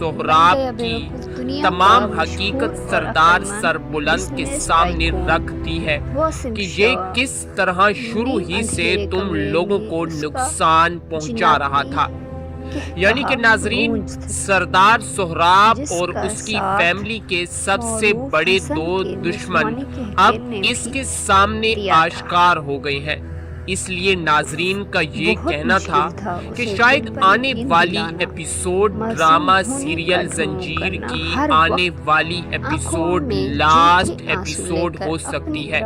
سہراب کی تمام حقیقت سردار سربلند کے سامنے رکھ دی ہے کہ یہ کس طرح شروع ہی سے تم لوگوں کو نقصان پہنچا رہا تھا۔ یعنی کہ ناظرین، سردار سہراب اور اس کی فیملی کے سب سے بڑے دو دشمن اب اس کے سامنے آشکار ہو گئے ہیں۔ اس لیے ناظرین کا یہ کہنا تھا کہ شاید آنے والی ایپیسوڈ ڈرامہ سیریل زنجیر کی آنے والی ایپیسوڈ لاسٹ ایپیسوڈ ہو سکتی ہے،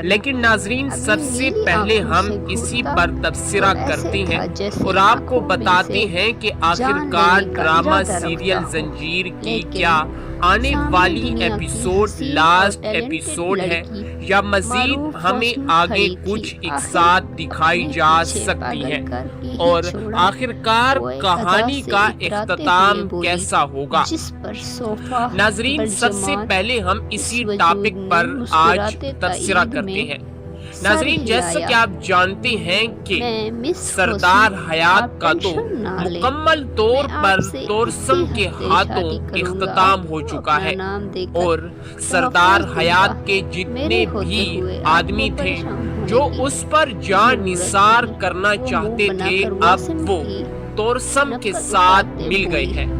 لیکن ناظرین سب سے پہلے ہم اسی پر تبصرہ کرتے ہیں اور آپ کو بتاتے ہیں کہ آخرکار ڈرامہ سیریل زنجیر کی کیا آنے والی ایپیسوڈ لاسٹ ایپیسوڈ ہے یا مزید ہمیں آگے کچھ ایک ساتھ دکھائی جا سکتی ہے، اور آخرکار کہانی کا اختتام کیسا ہوگا۔ ناظرین سب سے پہلے ہم اسی ٹاپک پر آج تبصرہ کرتے ہیں۔ ناظرین جیسا کہ آپ جانتے ہیں کہ سردار حیات کا تو مکمل طور پر تورسم کے ہاتھوں اختتام ہو چکا ہے، اور سردار حیات کے جتنے بھی آدمی تھے جو اس پر جان نثار کرنا چاہتے تھے اب وہ تورسم کے ساتھ مل گئے ہیں۔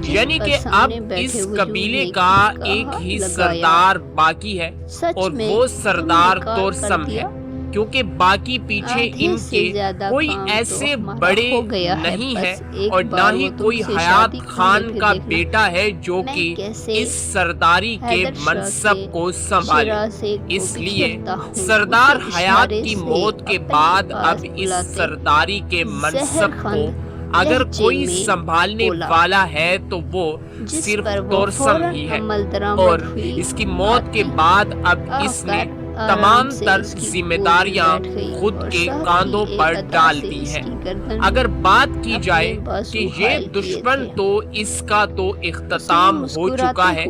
یعنی کہ اب اس قبیلے کا ایک ہی سردار باقی ہے اور وہ سردار تورسم ہے، کیونکہ باقی پیچھے ان کے کوئی ایسے بڑے نہیں ہے اور نہ ہی کوئی حیات خان کا بیٹا ہے جو کہ اس سرداری کے منصب کو سنبھالے۔ اس لیے سردار حیات کی موت کے بعد اب اس سرداری کے منصب کو اگر کوئی سنبھالنے والا ہے تو وہ صرف تورسم ہی ہے، اور اس کی موت کے بعد اب اس نے تمام تر ذمہ داریاں خود کے کاندھوں پر ڈال دی ہیں۔ اگر بات کی جائے کہ یہ دشمن تو اس کا تو اختتام ہو چکا ہے،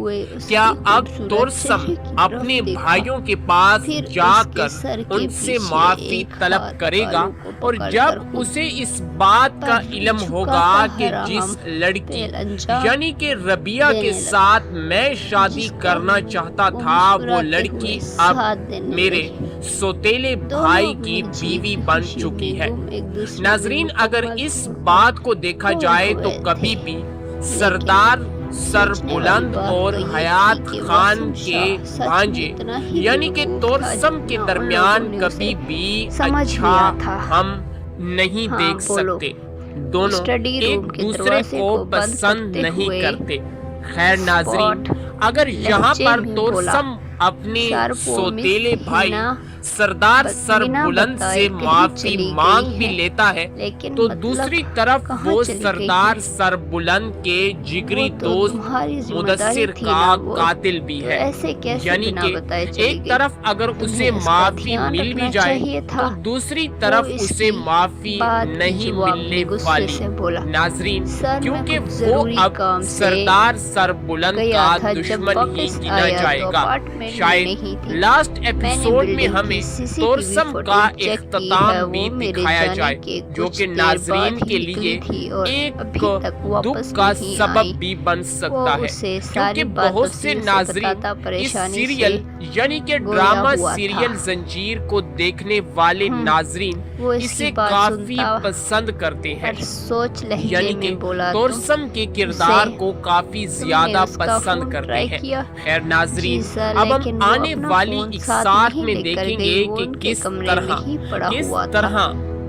کیا اب تورسم اپنے بھائیوں کے پاس جا کر ان سے معافی طلب کرے گا؟ اور جب اسے اس بات کا علم ہوگا کہ جس لڑکی یعنی کہ ربیہ کے ساتھ میں شادی کرنا چاہتا تھا وہ لڑکی اب میرے سوتیلے بھائی کی بیوی بن چکی ہے۔ ناظرین اگر اس بات کو دیکھا جائے تو کبھی بھی سردار سربلند اور حیات خان کے بھانجے یعنی کہ تورسم کے درمیان کبھی بھی اچھا ہم نہیں دیکھ سکتے، دونوں ایک دوسرے کو پسند نہیں کرتے۔ خیر ناظرین، اگر یہاں پر تورسم اپنے سوتیلے بھائی سردار سربلند سے معافی مانگ بھی لیتا ہے تو دوسری طرف وہ سردار سربلند کے جگری دوست مدثر کا قاتل بھی ہے۔ یعنی کہ ایک طرف اگر اسے معافی مل بھی جائے تو دوسری طرف اسے معافی نہیں ملنے والی۔ ناظرین کیونکہ وہ اب سردار سربلند کا دشمن ہی گنا جائے گا۔ شاید لاسٹ ایپیسوڈ میں ہمیں تورسم کا اختتام بھی دکھایا جائے جو کہ ناظرین کے لیے ایک دکھ کا سبب بھی بن سکتا ہے، کیونکہ بہت سے ناظرین اس سیریل یعنی کہ ڈرامہ سیریل زنجیر کو دیکھنے والے ناظرین اسے کافی پسند کرتے ہیں، یعنی کہ تورسم کے کردار کو کافی زیادہ پسند کرتے ہیں۔ خیر ناظرین، اب ہم آنے والی اقساط میں دیکھیں گے کہ کس طرح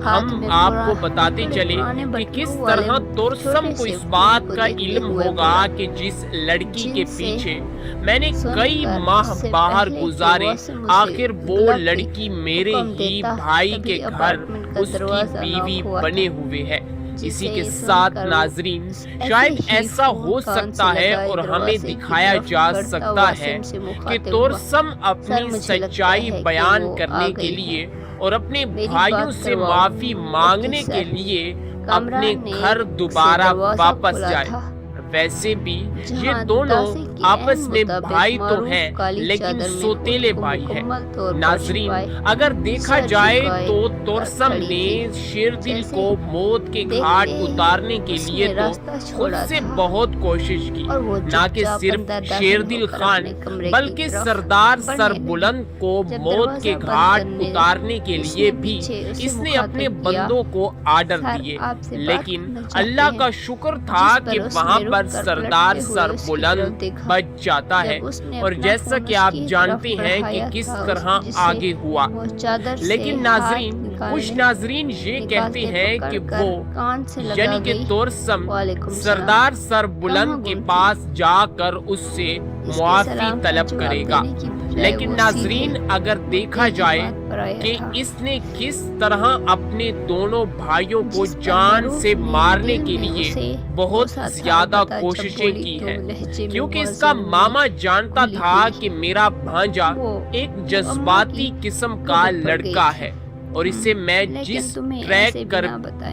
ہم آپ کو بتاتے چلے کہ کس طرح تورسم کو اس بات کا علم ہوگا کہ جس لڑکی کے پیچھے میں نے کئی ماہ باہر گزارے آخر وہ لڑکی میرے ہی بھائی کے گھر اس کی بیوی بنے ہوئے ہے۔ اسی کے ساتھ ناظرین شاید ایسا ہو سکتا ہے اور ہمیں دکھایا جا سکتا ہے کہ تورسم اپنی سچائی بیان کرنے کے لیے اور اپنے بھائیوں سے معافی مانگنے کے لیے اپنے گھر دوبارہ واپس جائے۔ ویسے بھی یہ دونوں آپس میں بھائی تو ہیں لیکن سوتیلے بھائی ہیں۔ ناظرین، اگر دیکھا جائے تو تورسم نے شیردل کو موت کے گھاٹ اتارنے کے لیے تو خود سے بہت کوشش کی، نہ کہ صرف شیردل خان بلکہ سردار سربلند کو موت کے گھاٹ اتارنے کے لیے بھی اس نے اپنے بندوں کو آرڈر دیے، لیکن اللہ کا شکر تھا کہ وہاں پر سردار سربلند بچ جاتا ہے، اور جیسا کہ آپ جانتے ہیں کہ کس طرح آگے ہوا۔ لیکن ناظرین، کچھ ناظرین یہ کہتے ہیں کہ وہ یعنی کہ تورسم سردار سربلند کے پاس جا کر اس سے معافی طلب کرے گا، لیکن ناظرین اگر دیکھا جائے کہ اس نے کس طرح اپنے دونوں بھائیوں کو جان سے مارنے کے لیے بہت زیادہ کوششیں کی ہیں، کیونکہ اس کا ماما جانتا تھا کہ میرا بھانجا ایک جذباتی قسم کا لڑکا ہے، اور اسے میں جس ٹریک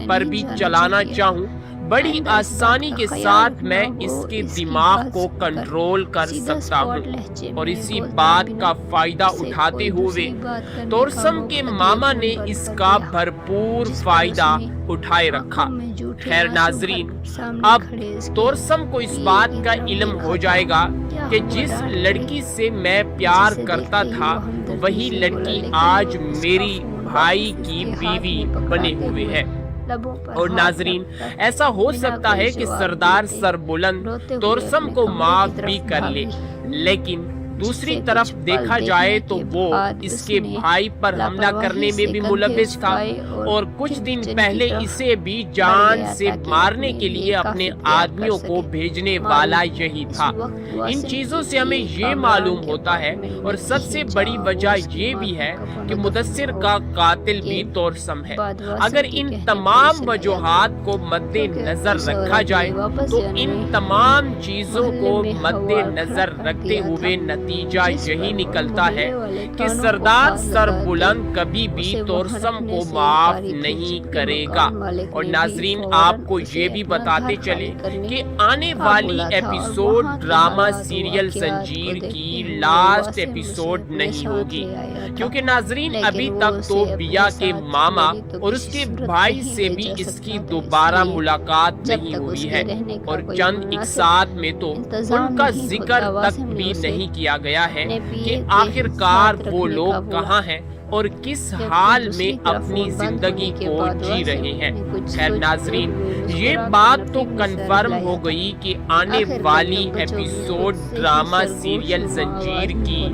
پر بھی چلانا چاہوں بڑی آسانی کے ساتھ میں اس کے دماغ کو کنٹرول کر سکتا ہوں، اور اسی بات کا فائدہ اٹھاتے ہوئے تورسم کے ماما نے اس کا بھرپور فائدہ اٹھائے رکھا۔ خیر ناظرین، اب تورسم کو اس بات کا علم ہو جائے گا کہ جس لڑکی سے میں پیار کرتا تھا وہی لڑکی آج میری بھائی کی بیوی بنے ہوئے ہے، اور ناظرین ایسا ہو سکتا ہے کہ سردار سربلند تورسم کو معاف بھی کر لے، لیکن دوسری طرف دیکھا جائے تو وہ اس کے بھائی پر حملہ کرنے میں بھی ملوث تھا، اور کچھ دن پہلے اسے بھی جان سے مارنے کے لیے اپنے آدمیوں کو بھیجنے والا یہی تھا۔ ان چیزوں سے ہمیں یہ معلوم ہوتا ہے، اور سب سے بڑی وجہ یہ بھی ہے کہ مدثر کا قاتل بھی تورسم ہے۔ اگر ان تمام وجوہات کو مد نظر رکھا جائے تو ان تمام چیزوں کو مد نظر رکھتے ہوئے نتیجہ یہی نکلتا ہے کہ سردار سربلند کبھی بھی تورسم کو معاف نہیں کرے گا۔ اور ناظرین آپ کو یہ بھی بتاتے چلے کہ آنے والی ایپیسوڈ ڈرامہ سیریل زنجیر کی لاسٹ ایپیسوڈ نہیں ہوگی، کیونکہ ناظرین ابھی تک تو بیا کے ماما اور اس کے بھائی سے بھی اس کی دوبارہ ملاقات نہیں ہوئی ہے، اور چند ایک ساتھ میں تو ان کا ذکر تک بھی نہیں کیا گیا ہے کہ آخر کار وہ لوگ کہاں ہیں اور کس حال میں اپنی زندگی کو جی رہے ہیں۔ خیر ناظرین، یہ بات تو کنفرم ہو گئی کہ آنے والی ایپیسوڈ ڈرامہ سیریل زنجیر کی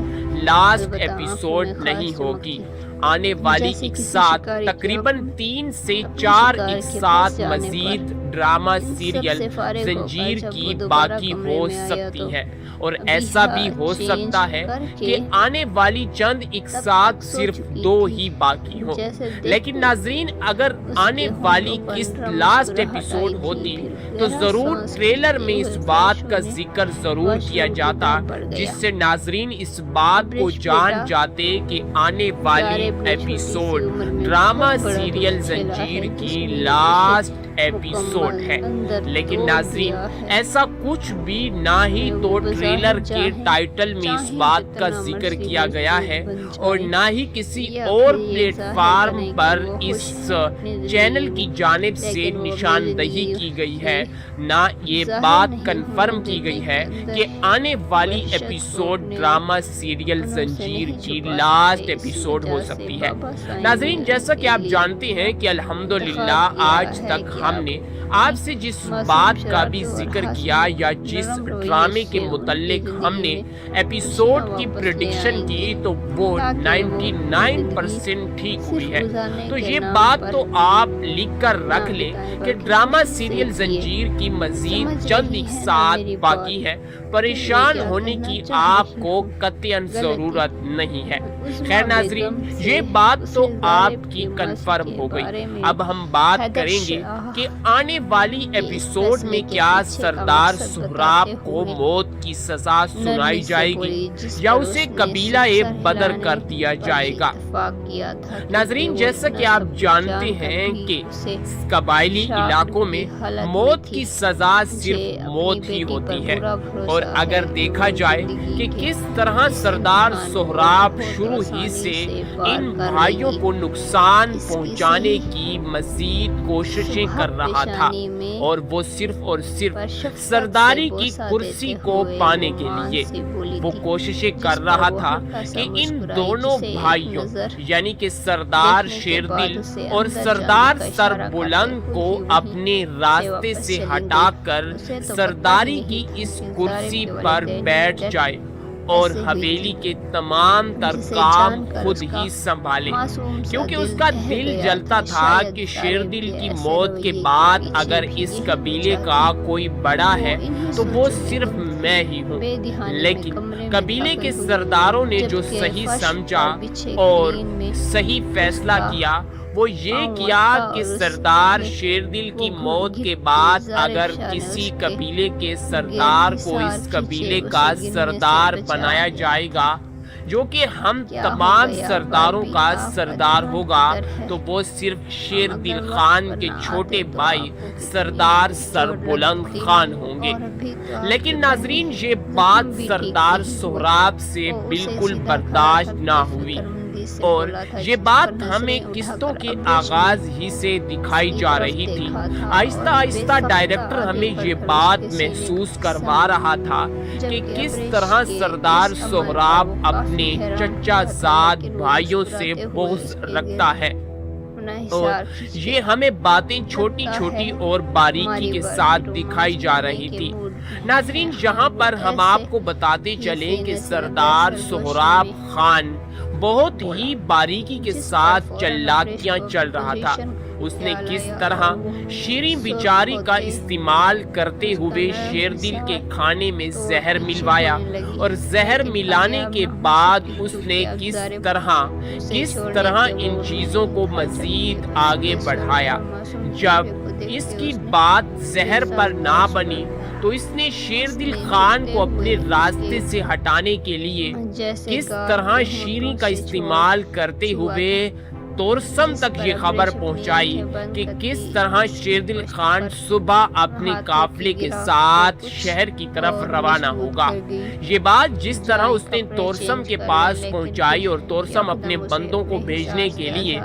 لاسٹ ایپیسوڈ نہیں ہوگی۔ آنے والی ایک ساتھ تقریباً 3 سے 4 ایک ساتھ مزید ڈرامہ سیریل زنجیر کی باقی ہو سکتی ہے، اور ایسا بھی ہو سکتا ہے کہ آنے والی چند ایک ساتھ صرف 2 ہی باقی ہوں۔ لیکن ناظرین اگر آنے والی قسط لاسٹ ایپیسوڈ ہوتی تو ضرور ٹریلر میں اس بات کا ذکر ضرور کیا جاتا، جس سے ناظرین اس بات کو جان جاتے کہ آنے والی ایپیسوڈ ڈرامہ سیریل زنجیر کی لاسٹ ایپیسوڈ ہے۔ لیکن ناظرین ایسا کچھ بھی نہ ہی تو ٹریلر کے ٹائٹل میں اس بات کا ذکر کیا گیا ہے، اور نہ ہی کسی اور پلیٹ فارم پر اس چینل کی جانب سے نشاندہی کی گئی ہے، نہ یہ بات کنفرم کی گئی ہے کہ آنے والی ایپیسوڈ ڈرامہ سیریل زنجیر کی لاسٹ ایپیسوڈ ہو سکتی ہے۔ ناظرین جیسا کہ آپ جانتے ہیں کہ الحمدللہ آج تک ہم نے آپ سے جس بات کا بھی ذکر کیا یا جس ڈرامے کے متعلق ہم نے ایپیسوڈ کی پریڈکشن کی تو وہ 99% ٹھیک ہوئی ہے، تو یہ بات تو آپ لکھ کر رکھ لیں کہ ڈرامہ سیریل زنجیر کی مزید چند ایک ساتھ باقی ہے، پریشان ہونے کی آپ کو قطعاً ضرورت نہیں ہے۔ خیر ناظرین یہ بات تو آپ کی کنفرم ہو گئی۔ اب ہم بات کریں گے کہ آنے آنے والی ایپیسوڈ میں کیا سردار سہراب کو موت کی سزا سنائی جائے گی یا اسے قبیلہ بدر کر دیا جائے گا؟ ناظرین، جیسا کہ آپ جانتے ہیں کہ قبائلی علاقوں میں موت کی سزا صرف موت ہی ہوتی ہے، اور اگر دیکھا جائے کہ کس طرح سردار سہراب شروع ہی سے ان بھائیوں کو نقصان پہنچانے کی مزید کوششیں کر رہا تھا، اور وہ صرف اور صرف سرداری کی کرسی کو پانے کے لیے وہ کوششیں کر رہا تھا کہ ان دونوں بھائیوں یعنی کہ سردار شیردل اور سردار سربلند کو اپنے راستے سے ہٹا کر سرداری کی اس کرسی پر بیٹھ جائے اور حویلی کے تمام تر کام خود ہی سنبھالے، کیونکہ اس کا دل جلتا تھا کہ شیردل کی موت کے بعد اگر اس قبیلے کا کوئی بڑا ہے تو وہ صرف میں ہی ہوں۔ لیکن قبیلے کے سرداروں نے جو صحیح سمجھا اور صحیح فیصلہ کیا وہ یہ کیا کہ سردار شیردل کی موت کے بعد اگر کسی قبیلے کے سردار کو اس قبیلے کا سردار بنایا جائے گا جو کہ ہم تمام سرداروں کا سردار ہوگا تو وہ صرف شیردل خان کے چھوٹے بھائی سردار سربلند خان ہوں گے۔ لیکن ناظرین، یہ بات سردار سہراب سے بالکل برداشت نہ ہوئی، اور یہ بات ہمیں قسطوں کے آغاز ہی سے دکھائی جا رہی تھی۔ آہستہ آہستہ ڈائریکٹر ہمیں یہ بات محسوس کروا رہا تھا کہ کس طرح سردار سہراب اپنے چچا زاد بھائیوں سے بغض رکھتا ہے، اور یہ ہمیں باتیں چھوٹی چھوٹی اور باریکی کے ساتھ دکھائی جا رہی تھی۔ ناظرین، یہاں پر ہم آپ کو بتاتے چلیں کہ سردار سہراب خان بہت ہی باریکی کے ساتھ چالاکیاں چل رہا تھا۔ اس نے کس طرح شیریں بیچاری کا استعمال کرتے ہوئے شیردل کے کھانے میں زہر ملوایا، اور زہر ملانے کے بعد اس نے کس طرح ان چیزوں کو مزید آگے بڑھایا۔ جب اس کی بات زہر پر نہ بنی تو اس نے شیردل خان کو اپنے راستے سے ہٹانے کے لیے کس طرح شیریں کا استعمال کرتے ہوئے تورسم تک یہ خبر پہنچائی کہ کس طرح شیردل خان صبح اپنے قافلے کے ساتھ شہر کی طرف روانہ ہوگا۔ یہ بات جس طرح اس نے تورسم کے پاس پہنچائی اور تورسم اپنے بندوں کو بھیجنے کے لیے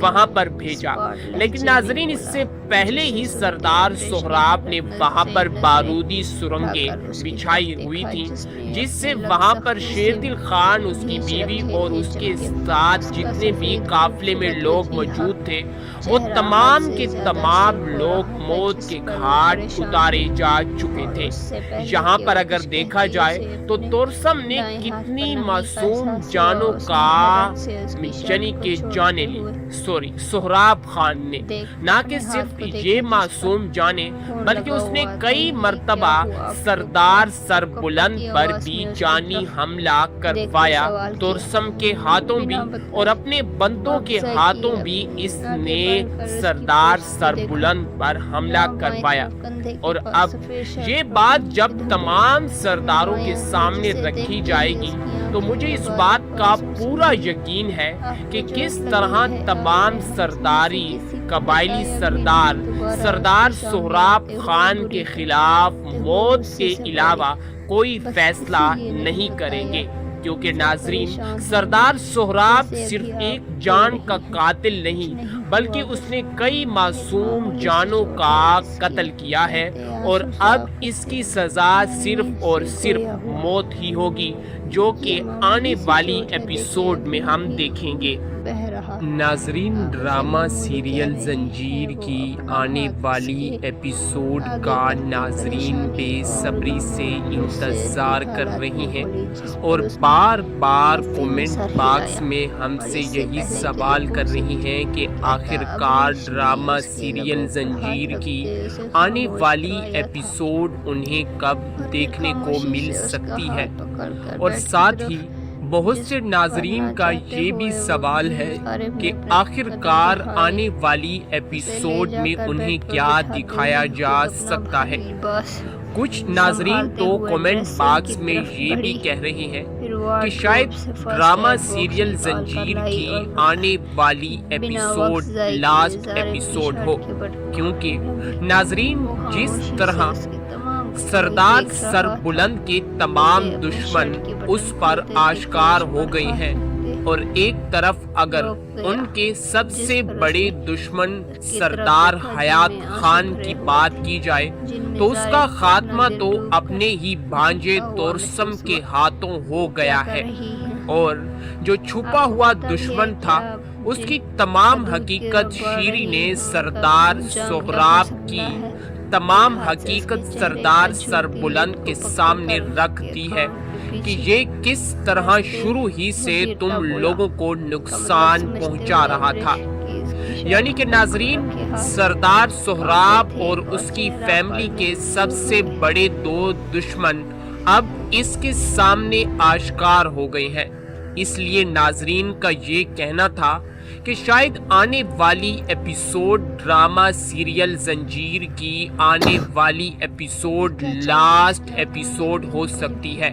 وہاں پر بھیجا، لیکن ناظرین اس سے پہلے ہی سردار سہراب نے وہاں پر بارودی سرنگیں بچھائی ہوئی تھی، جس سے وہاں پر شیردل خان، اس کی بیوی اور اس کے ساتھ جتنے بھی قافلے میں لوگ موجود تھے وہ تمام کے تمام لوگ موت کے گھاٹ اتارے جا چکے تھے۔ یہاں پر اگر دیکھا جائے تو تورسم نے کتنی معصوم جانوں کا یعنی کہ جانیں لی، سہراب خان نے نہ کہ صرف یہ معصوم جانے بلکہ اس نے کئی مرتبہ سردار سربلند پر بھی جانی حملہ کروایا۔ تورسم کے ہاتھوں بھی اور اپنے بندوں کے ہاتھوں بھی اس نے سردار سربلند پر حملہ کروایا، اور اب یہ بات جب تمام سرداروں کے سامنے رکھی جائے گی تو مجھے اس بات کا پورا یقین ہے کہ کس طرح تمام سرداری قبائلی سردار سہراب خان کے خلاف موت کے علاوہ کوئی فیصلہ نہیں کریں گے، کیونکہ ناظرین سردار سہراب صرف ایک جان کا قاتل نہیں بلکہ اس نے کئی معصوم جانوں کا قتل کیا ہے، اور اب اس کی سزا صرف اور صرف موت ہی ہوگی، جو کہ آنے والی ایپیسوڈ میں ہم دیکھیں گے۔ ناظرین، ڈرامہ سیریل زنجیر کی آنے والی ایپیسوڈ کا ناظرین بے صبری سے انتظار کر رہی ہیں، اور بار بار کومنٹ باکس میں ہم سے یہی سوال کر رہی ہیں کہ آخر کار ڈرامہ سیریل زنجیر کی آنے والی ایپیسوڈ انہیں کب دیکھنے کو مل سکتی ہے، اور ساتھ ہی بہت سے ناظرین کا یہ بھی سوال ہے کہ آخر کار آنے والی ایپیسوڈ میں انہیں کیا دکھایا جا سکتا ہے۔ کچھ ناظرین تو کومنٹ باکس میں یہ بھی کہہ رہے ہیں کہ شاید ڈرامہ سیریل زنجیر کی آنے والی ایپیسوڈ لاسٹ ایپیسوڈ ہو، کیونکہ ناظرین جس طرح سردار سربلند کے تمام دشمن اس پر آشکار ہو گئے ہیں، اور ایک طرف اگر ان کے سب سے بڑے دشمن سردار حیات خان کی بات کی جائے تو اس کا خاتمہ تو اپنے ہی بھانجے تورسم کے ہاتھوں ہو گیا ہے، اور جو چھپا ہوا دشمن تھا اس کی تمام حقیقت شیری نے سردار سہراب کی تمام حقیقت سردار سربلند کے سامنے رکھ دی ہے کہ یہ کس طرح شروع ہی سے تم لوگوں کو نقصان پہنچا رہا تھا۔ یعنی کہ ناظرین، سردار سہراب اور اس کی فیملی کے سب سے بڑے دو دشمن اب اس کے سامنے آشکار ہو گئے ہیں۔ اس لیے ناظرین کا یہ کہنا تھا کہ شاید آنے والی ایپیسوڈ ڈرامہ سیریل زنجیر کی آنے والی ایپیسوڈ لاسٹ ایپیسوڈ ہو سکتی ہے،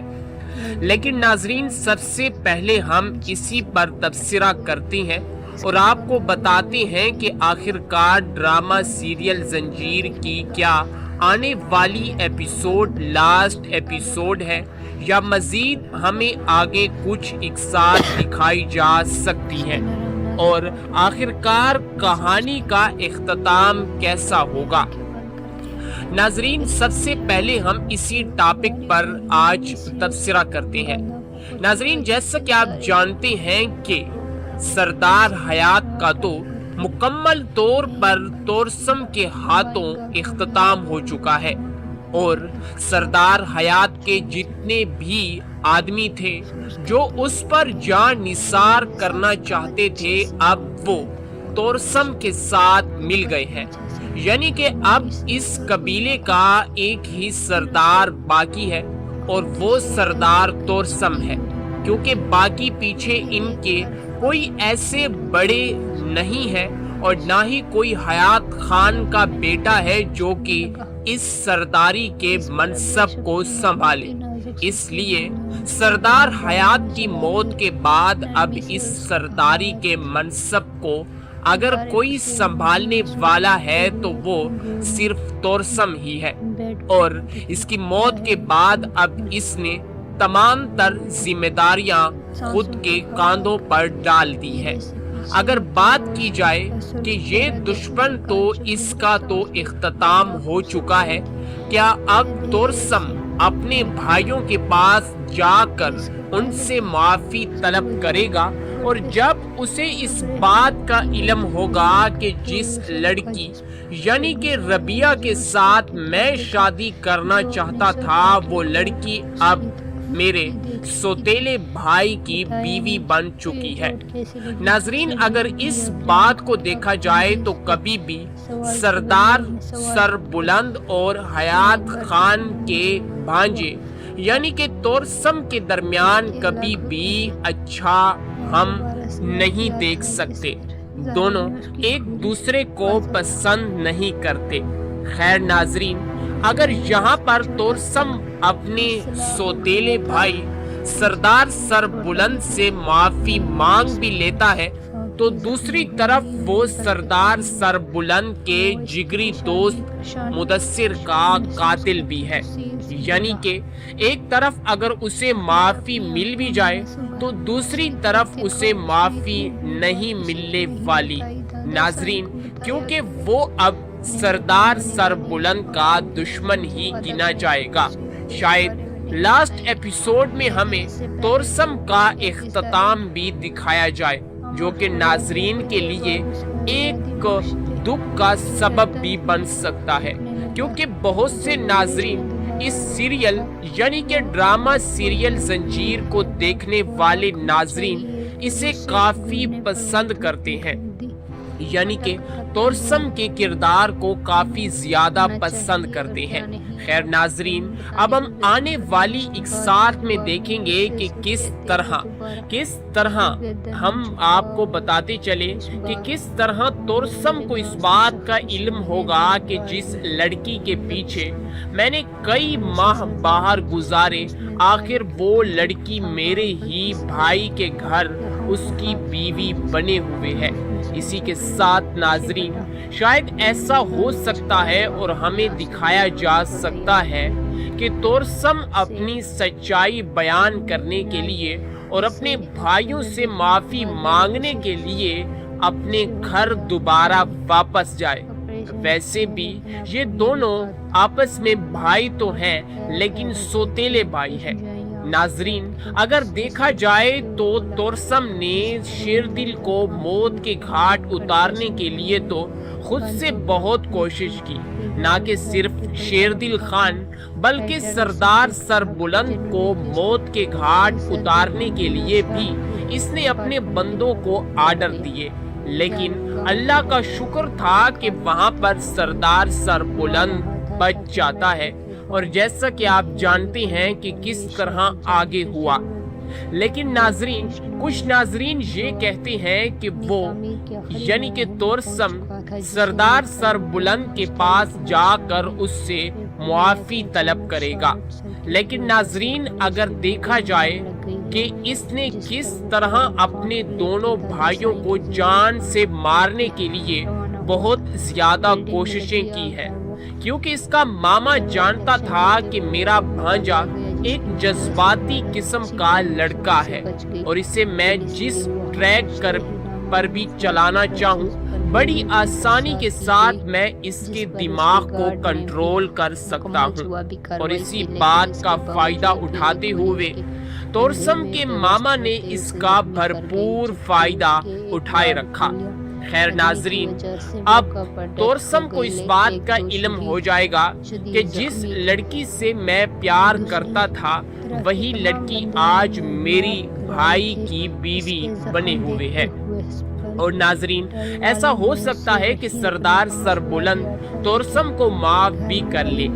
لیکن ناظرین سب سے پہلے ہم اسی پر تبصرہ کرتے ہیں اور آپ کو بتاتے ہیں کہ آخر کار ڈرامہ سیریل زنجیر کی کیا آنے والی ایپیسوڈ لاسٹ ایپیسوڈ ہے، یا مزید ہمیں آگے کچھ اقساط دکھائی جا سکتی ہیں، اور آخر کار کہانی کا اختتام کیسا ہوگا۔ ناظرین سب سے پہلے ہم اسی ٹاپک پر آج تبصرہ کرتے ہیں۔ ناظرین جیسا کہ آپ جانتے ہیں کہ سردار حیات کا تو مکمل طور پر تورسم کے ہاتھوں اختتام ہو چکا ہے، اور سردار حیات کے جتنے بھی آدمی تھے جو اس پر جان نثار کرنا چاہتے تھے اب وہ تورسم کے ساتھ مل گئے ہیں۔ یعنی کہ اب اس قبیلے کا ایک ہی سردار باقی ہے، اور وہ سردار تورسم ہے، کیونکہ باقی پیچھے ان کے کوئی ایسے بڑے نہیں ہے، اور نہ ہی کوئی حیات خان کا بیٹا ہے جو کہ اس سرداری کے منصب کو سنبھالے۔ اس لیے سردار حیات کی موت کے بعد اب اس سرداری کے منصب کو اگر کوئی سنبھالنے والا ہے تو وہ صرف تورسم ہی ہے، اور اس کی موت کے بعد اب اس نے تمام تر ذمہ داریاں خود کے کاندھوں پر ڈال دی ہے۔ اگر بات کی جائے کہ یہ دشمن تو اس کا تو اختتام ہو چکا ہے، کیا اب تورسم اپنے بھائیوں کے پاس جا کر ان سے معافی طلب کرے گا؟ اور جب اسے اس بات کا علم ہوگا کہ جس لڑکی یعنی کہ ربیہ کے ساتھ میں شادی کرنا چاہتا تھا وہ لڑکی اب میرے سوتیلے بھائی کی بیوی بن چکی ہے۔ ناظرین اگر اس بات کو دیکھا جائے تو کبھی بھی سردار سربلند اور حیات خان کے بھانجے یعنی کہ تورسم کے درمیان کبھی بھی اچھا ہم نہیں دیکھ سکتے، دونوں ایک دوسرے کو پسند نہیں کرتے۔ خیر ناظرین، اگر یہاں پر تورسم اپنے سوتیلے بھائی سردار سربلند سے معافی مانگ بھی لیتا ہے تو دوسری طرف وہ سردار سربلند کے جگری دوست مدثر کا قاتل بھی ہے، یعنی کہ ایک طرف اگر اسے معافی مل بھی جائے تو دوسری طرف اسے معافی نہیں ملنے والی ناظرین، کیونکہ وہ اب سردار سربلند کا دشمن ہی گنا جائے گا۔ شاید لاسٹ ایپیسوڈ میں ہمیں تورسم کا اختتام بھی دکھایا جائے، جو کہ ناظرین کے لیے ایک دکھ کا سبب بھی بن سکتا ہے، کیونکہ بہت سے ناظرین اس سیریل یعنی کہ ڈرامہ سیریل زنجیر کو دیکھنے والے ناظرین اسے کافی پسند کرتے ہیں، یعنی کہ تورسم کے کردار کو کافی زیادہ پسند کرتے ہیں۔ خیر ناظرین، اب ہم آنے والی اقساط میں دیکھیں گے کہ کس طرح ہم آپ کو بتاتے چلے کہ کس طرح تورسم کو اس بات کا علم ہوگا کہ جس لڑکی کے پیچھے میں نے کئی ماہ باہر گزارے، آخر وہ لڑکی میرے ہی بھائی کے گھر اس کی بیوی بنے ہوئے ہے۔ اسی کے ساتھ ناظرین، شاید ایسا ہو سکتا ہے اور ہمیں دکھایا جا سکتا ہے کہ تورسم اپنی سچائی بیان کرنے کے لیے اور اپنے بھائیوں سے معافی مانگنے کے لیے اپنے گھر دوبارہ واپس جائے۔ ویسے بھی یہ دونوں آپس میں بھائی تو ہیں لیکن سوتیلے بھائی ہیں۔ ناظرین، اگر دیکھا جائے تو تورسم نے شیردل کو موت کے گھاٹ اتارنے کے لیے تو خود سے بہت کوشش کی، نہ کہ صرف شیردل خان بلکہ سردار سربلند کو موت کے گھاٹ اتارنے کے لیے بھی اس نے اپنے بندوں کو آرڈر دیے، لیکن اللہ کا شکر تھا کہ وہاں پر سردار سربلند بچ جاتا ہے، اور جیسا کہ آپ جانتے ہیں کہ کس طرح آگے ہوا۔ لیکن ناظرین، کچھ ناظرین یہ کہتے ہیں کہ وہ یعنی کہ تورسم سردار سربلند کے پاس جا کر اس سے معافی طلب کرے گا، لیکن ناظرین اگر دیکھا جائے کہ اس نے کس طرح اپنے دونوں بھائیوں کو جان سے مارنے کے لیے بہت زیادہ کوششیں کی ہیں، کیونکہ اس کا ماما جانتا تھا کہ میرا بھانجا ایک جذباتی قسم کا لڑکا ہے اور اسے میں جس ٹریک پر بھی چلانا چاہوں بڑی آسانی کے ساتھ میں اس کے دماغ کو کنٹرول کر سکتا ہوں، اور اسی بات کا فائدہ اٹھاتے ہوئے تورسم کے ماما نے اس کا بھرپور فائدہ اٹھائے رکھا۔ خیر ناظرین، اب تورسم کو اس بات کا علم ہو جائے گا کہ جس لڑکی سے میں پیار کرتا تھا وہی لڑکی آج میری بھائی کی بیوی بنے ہوئے ہے، اور ناظرین ایسا ہو سکتا ہے کہ سردار سربلند تورسم کو معاف بھی کر لے،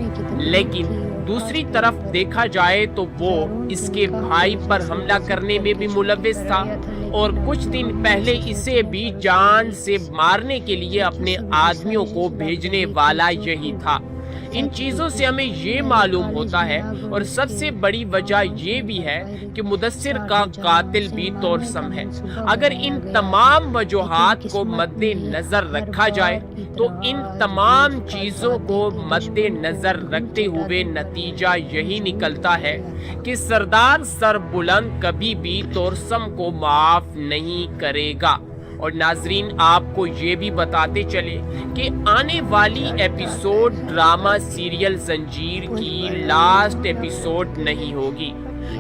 لیکن دوسری طرف دیکھا جائے تو وہ اس کے بھائی پر حملہ کرنے میں بھی ملوث تھا، اور کچھ دن پہلے اسے بھی جان سے مارنے کے لیے اپنے آدمیوں کو بھیجنے والا یہی تھا۔ ان چیزوں سے ہمیں یہ معلوم ہوتا ہے، اور سب سے بڑی وجہ یہ بھی ہے کہ مدثر کا قاتل بھی تورسم ہے۔ اگر ان تمام وجوہات کو مد نظر رکھا جائے تو ان تمام چیزوں کو مد نظر رکھتے ہوئے نتیجہ یہی نکلتا ہے کہ سردار سربلند کبھی بھی تورسم کو معاف نہیں کرے گا۔ اور ناظرین آپ کو یہ بھی بتاتے چلے کہ آنے والی ایپیسوڈ ڈرامہ سیریل زنجیر کی لاسٹ ایپیسوڈ نہیں ہوگی،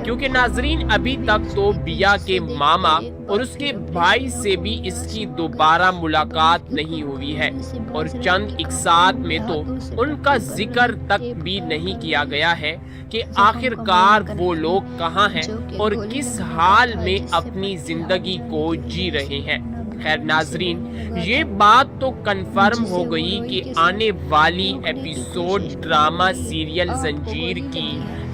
کیونکہ ناظرین ابھی تک تو بیا کے ماما اور اس کے بھائی سے بھی اس کی دوبارہ ملاقات نہیں ہوئی ہے، اور چند اقساط میں تو ان کا ذکر تک بھی نہیں کیا گیا ہے کہ آخر کار وہ لوگ کہاں ہیں اور کس حال میں اپنی زندگی کو جی رہے ہیں۔ خیر ناظرین، یہ بات تو کنفرم ہو گئی کہ آنے والی ایپیسوڈ ڈرامہ سیریل زنجیر کی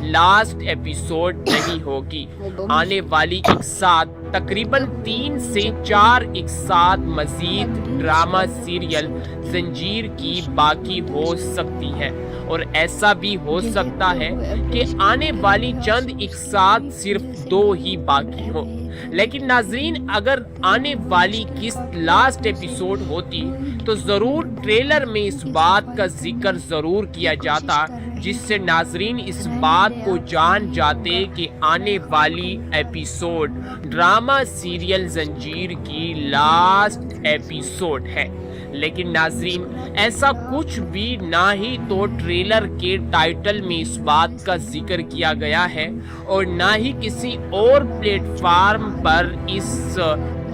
لاسٹ ایپیسوڈ نہیں ہوگی۔ آنے والی اقساط تقریباً 3 سے 4 اقساط مزید ڈرامہ سیریل زنجیر کی باقی ہو سکتی ہے، اور ایسا بھی ہو سکتا ہے کہ آنے والی چند اقساط صرف 2 ہی باقی ہوں۔ لیکن ناظرین اگر آنے والی قسط لاسٹ ایپیسوڈ ہوتی تو ضرور ٹریلر میں اس بات کا ذکر ضرور کیا جاتا، جس سے ناظرین اس بات کو جان جاتے کہ آنے والی ایپیسوڈ ڈرامہ سیریل زنجیر کی لاسٹ ایپیسوڈ ہے۔ لیکن ناظرین ایسا کچھ بھی نہ ہی تو ٹریلر کے ٹائٹل میں اس بات کا ذکر کیا گیا ہے، اور نہ ہی کسی اور پلیٹ فارم پر اس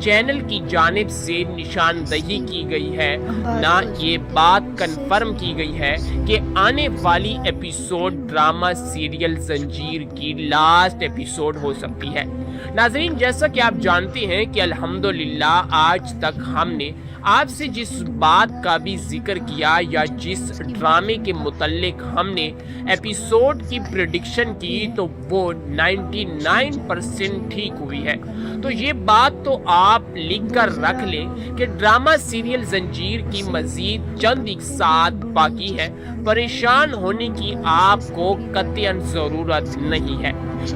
چینل کی جانب سے نشاندہی کی گئی ہے، نہ یہ بات کنفرم کی گئی ہے کہ آنے والی ایپیسوڈ ڈرامہ سیریل زنجیر کی لاسٹ ایپیسوڈ ہو سکتی ہے۔ ناظرین، جیسا کہ آپ جانتے ہیں کہ الحمدللہ آج تک ہم نے آپ سے جس بات کا بھی ذکر کیا یا جس ڈرامے کے متعلق ہم نے ایپیسوڈ کی پریڈکشن کی تو وہ 99% ٹھیک ہوئی ہے۔ تو یہ بات تو آپ لکھ کر رکھ لیں کہ ڈرامہ سیریل زنجیر کی مزید چند اقساط باقی ہے، پریشان ہونے کی آپ کو قطعاً ضرورت نہیں ہے۔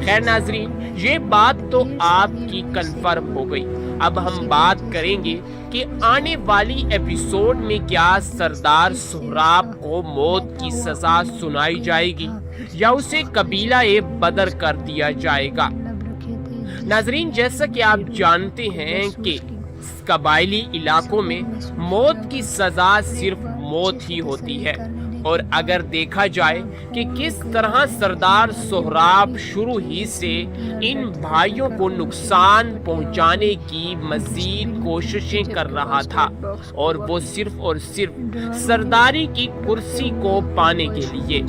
خیر ناظرین، یہ بات تو آپ کی کنفرم ہو گئی۔ اب ہم بات کریں گے کہ آنے والی ایپیسوڈ میں کیا سردار سہراب کو موت کی سزا سنائی جائے گی یا اسے قبیلہ بدر کر دیا جائے گا۔ ناظرین، جیسا کہ آپ جانتے ہیں کہ قبائلی علاقوں میں موت کی سزا صرف موت ہی ہوتی ہے، اور اگر دیکھا جائے کہ کس طرح سردار سہراب شروع ہی سے ان بھائیوں کو نقصان پہنچانے کی مزید کوششیں کر رہا تھا، اور وہ صرف سرداری کی کرسی کو پانے کے لیے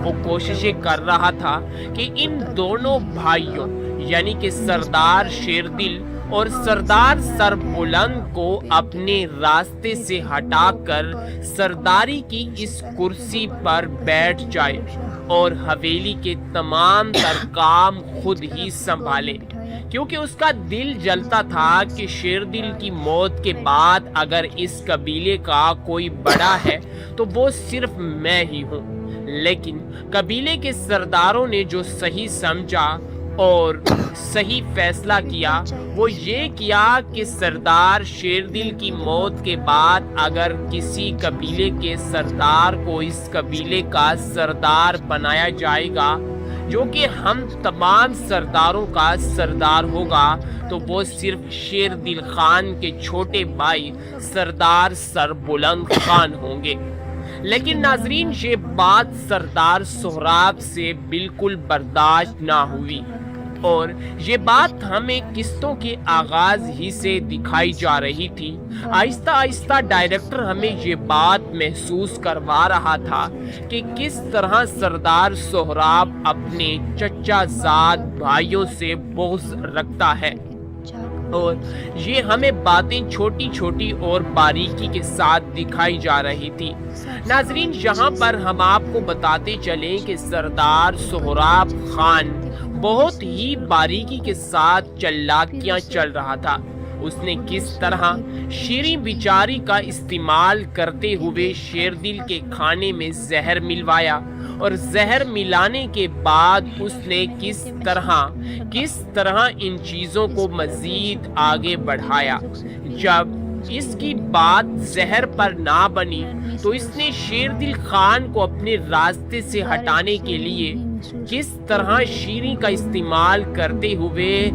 وہ کوششیں کر رہا تھا کہ ان دونوں بھائیوں یعنی کہ سردار شیردل اور سردار سربلند کو اپنے راستے سے ہٹا کر سرداری کی اس کرسی پر بیٹھ جائے اور حویلی کے تمام تر کام خود ہی سنبھالے، کیونکہ اس کا دل جلتا تھا کہ شیردل کی موت کے بعد اگر اس قبیلے کا کوئی بڑا ہے تو وہ صرف میں ہی ہوں۔ لیکن قبیلے کے سرداروں نے جو صحیح سمجھا اور صحیح فیصلہ کیا وہ یہ کیا کہ سردار شیردل کی موت کے بعد اگر کسی قبیلے کے سردار کو اس قبیلے کا سردار بنایا جائے گا جو کہ ہم تمام سرداروں کا سردار ہوگا تو وہ صرف شیردل خان کے چھوٹے بھائی سردار سربلند خان ہوں گے۔ لیکن ناظرین، یہ بات سردار سہراب سے بالکل برداشت نہ ہوئی، اور یہ بات ہمیں قسطوں کے آغاز ہی سے دکھائی جا رہی تھی۔ آہستہ آہستہ ڈائریکٹر ہمیں یہ بات محسوس کروا رہا تھا کہ کس طرح سردار سہراب اپنے چچا زاد بھائیوں سے بغض رکھتا ہے، اور یہ ہمیں باتیں چھوٹی چھوٹی اور باریکی کے ساتھ دکھائی جا رہی تھی۔ ناظرین، یہاں پر ہم آپ کو بتاتے چلیں کہ سردار سہراب خان بہت ہی باریکی کے ساتھ چالاکیاں چل رہا تھا۔ اس نے کس طرح شیریں بیچاری کا استعمال کرتے ہوئے شیردل کے کھانے میں زہر ملوایا، اور زہر ملانے کے بعد اس نے کس طرح ان چیزوں کو مزید آگے بڑھایا۔ جب اس کی بات زہر پر نہ بنی تو اس نے شیردل خان کو اپنے راستے سے ہٹانے کے لیے کس طرح شیریں کا استعمال کرتے ہوئے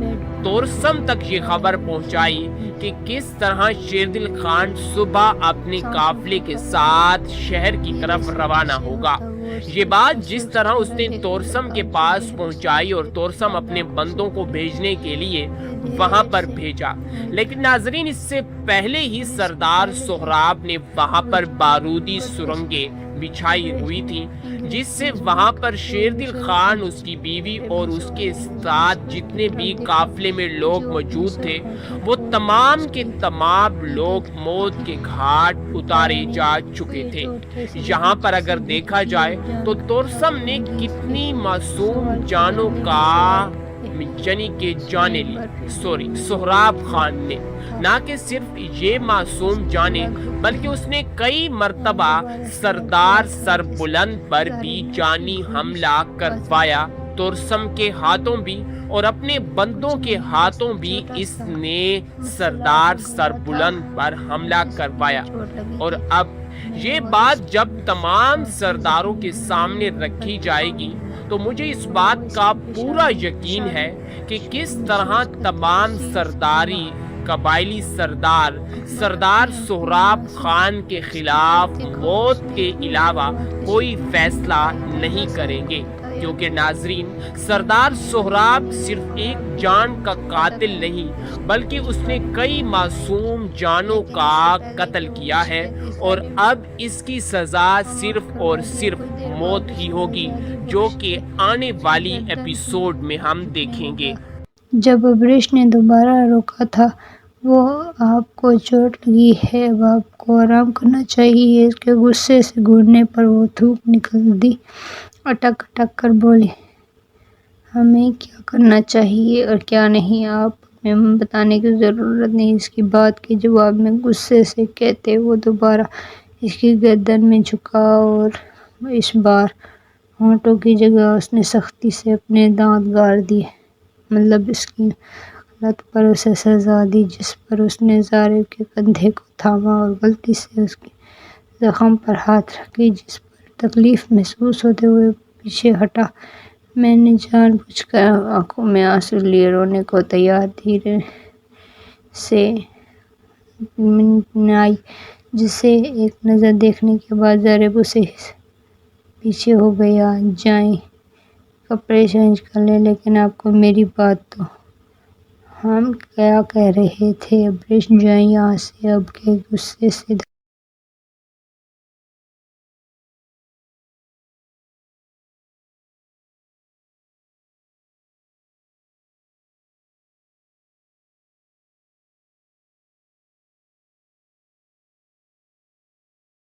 تورسم تک یہ خبر پہنچائی کہ کس طرح شیردل خان صبح اپنے قافلے کے ساتھ شہر کی طرف روانہ ہوگا۔ یہ بات جس طرح اس نے تورسم کے پاس پہنچائی اور تورسم اپنے بندوں کو بھیجنے کے لیے وہاں پر بھیجا، لیکن ناظرین اس سے پہلے ہی سردار سہراب نے وہاں پر بارودی سرنگیں بچھائی ہوئی تھی، جس سے وہاں پر شیردل خان، اس کی بیوی اور اس کے ساتھ جتنے بھی قافلے میں لوگ موجود تھے وہ تمام کے تمام لوگ موت کے گھاٹ اتارے جا چکے تھے۔ یہاں پر اگر دیکھا جائے تو تورسم نے کتنی معصوم جانوں کا سہراب خان نے نہ کہ صرف یہ معصوم جانے بلکہ اس نے کئی مرتبہ سردار سربلند پر بھی جانی حملہ کروایا، تورسم کے ہاتھوں بھی اور اپنے بندوں کے ہاتھوں بھی اس نے سردار سربلند پر حملہ کروایا۔ اور اب یہ بات جب تمام سرداروں کے سامنے رکھی جائے گی تو مجھے اس بات کا پورا یقین ہے کہ کس طرح تمام سرداری قبائلی سردار سہراب خان کے خلاف موت کے علاوہ کوئی فیصلہ نہیں کریں گے۔ کیونکہ ناظرین سردار سہراب صرف ایک جان کا قاتل نہیں بلکہ اس نے کئی معصوم جانوں کا قتل کیا ہے اور اب اس کی سزا صرف اور صرف موت ہی ہوگی جو کہ آنے والی ایپیسوڈ میں ہم دیکھیں گے۔ جب ابریش نے دوبارہ روکا تھا وہ آپ کو چوٹ لگی ہے اب آپ کو آرام کرنا چاہیے۔ اس کے غصے سے گھٹنے پر وہ تھوک نکل دی، اٹک اٹک کر بولی ہمیں کیا کرنا چاہیے اور کیا نہیں آپ میں بتانے کی ضرورت نہیں۔ اس کی بات کے جواب میں غصے سے کہتے وہ دوبارہ اس کی گردن میں جھکا اور اس بار ہونٹوں کی جگہ اس نے سختی سے اپنے دانت گاڑ دیے، مطلب اس کی غلط پر اسے سزا دی جس پر اس نے ظالم کے کندھے کو تھاما اور غلطی سے اس کے زخم پر ہاتھ رکھ لی جس پر تکلیف محسوس ہوتے ہوئے پیچھے ہٹا۔ میں نے جان بوجھ کر آنکھوں میں آنسو لیے رونے کو تیار دھیرے سے منائی جسے ایک نظر دیکھنے کے بعد ضرب اسے پیچھے ہو گیا۔ جائیں کپڑے چینج کر لیں لیکن آپ کو میری بات تو ہم کیا کہہ رہے تھے ابریش جائیں یہاں سے اب کے غصے سے